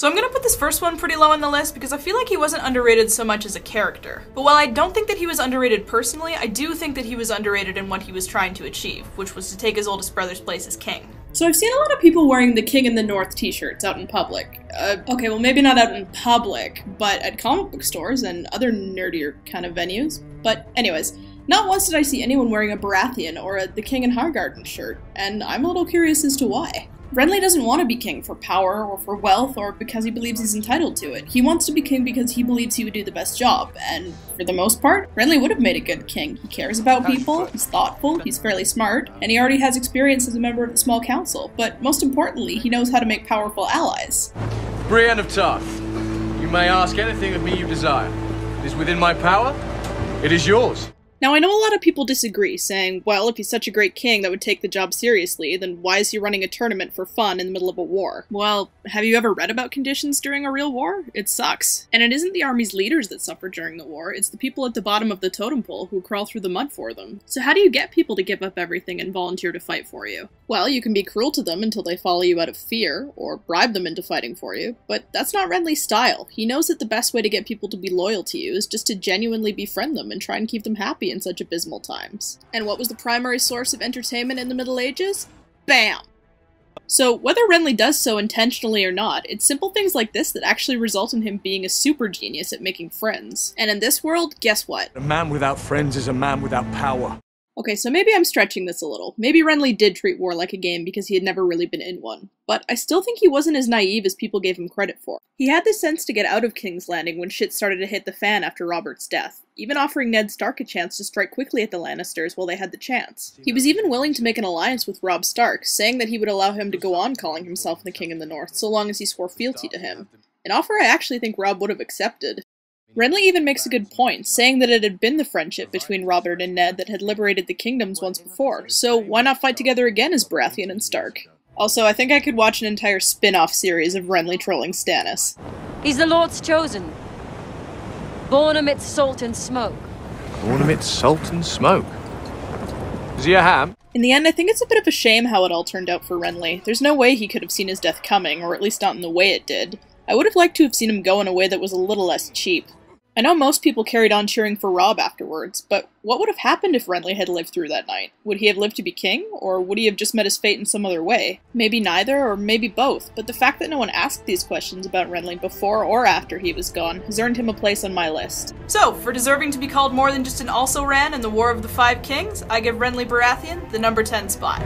So I'm gonna put this first one pretty low on the list because I feel like he wasn't underrated so much as a character. But while I don't think that he was underrated personally, I do think that he was underrated in what he was trying to achieve, which was to take his oldest brother's place as king. So I've seen a lot of people wearing the King in the North t-shirts out in public. Okay, well maybe not out in public, but at comic book stores and other nerdier kind of venues. But anyways, not once did I see anyone wearing a Baratheon or a The King in Highgarden shirt, and I'm a little curious as to why. Renly doesn't want to be king for power or for wealth or because he believes he's entitled to it. He wants to be king because he believes he would do the best job, and for the most part, Renly would have made a good king. He cares about people, he's thoughtful, he's fairly smart, and he already has experience as a member of the small council, but most importantly, he knows how to make powerful allies. Brienne of Tarth, you may ask anything of me you desire. It is within my power, it is yours. Now, I know a lot of people disagree, saying, well, if he's such a great king that would take the job seriously, then why is he running a tournament for fun in the middle of a war? Well, have you ever read about conditions during a real war? It sucks. And it isn't the army's leaders that suffer during the war, it's the people at the bottom of the totem pole who crawl through the mud for them. So how do you get people to give up everything and volunteer to fight for you? Well, you can be cruel to them until they follow you out of fear, or bribe them into fighting for you, but that's not Renly's style. He knows that the best way to get people to be loyal to you is just to genuinely befriend them and try and keep them happy in such abysmal times. And what was the primary source of entertainment in the Middle Ages? Bam! So whether Renly does so intentionally or not, it's simple things like this that actually result in him being a super genius at making friends. And in this world, guess what? A man without friends is a man without power. Okay, so maybe I'm stretching this a little. Maybe Renly did treat war like a game because he had never really been in one. But I still think he wasn't as naive as people gave him credit for. He had the sense to get out of King's Landing when shit started to hit the fan after Robert's death, even offering Ned Stark a chance to strike quickly at the Lannisters while they had the chance. He was even willing to make an alliance with Robb Stark, saying that he would allow him to go on calling himself the King in the North so long as he swore fealty to him. An offer I actually think Robb would have accepted. Renly even makes a good point, saying that it had been the friendship between Robert and Ned that had liberated the kingdoms once before, so why not fight together again as Baratheon and Stark? Also, I think I could watch an entire spin-off series of Renly trolling Stannis. He's the Lord's chosen, born amidst salt and smoke. Born amidst salt and smoke. Is he a ham? In the end, I think it's a bit of a shame how it all turned out for Renly. There's no way he could have seen his death coming, or at least not in the way it did. I would have liked to have seen him go in a way that was a little less cheap. I know most people carried on cheering for Robb afterwards, but what would have happened if Renly had lived through that night? Would he have lived to be king, or would he have just met his fate in some other way? Maybe neither, or maybe both, but the fact that no one asked these questions about Renly before or after he was gone has earned him a place on my list. So, for deserving to be called more than just an also-ran in the War of the Five Kings, I give Renly Baratheon the number 10 spot.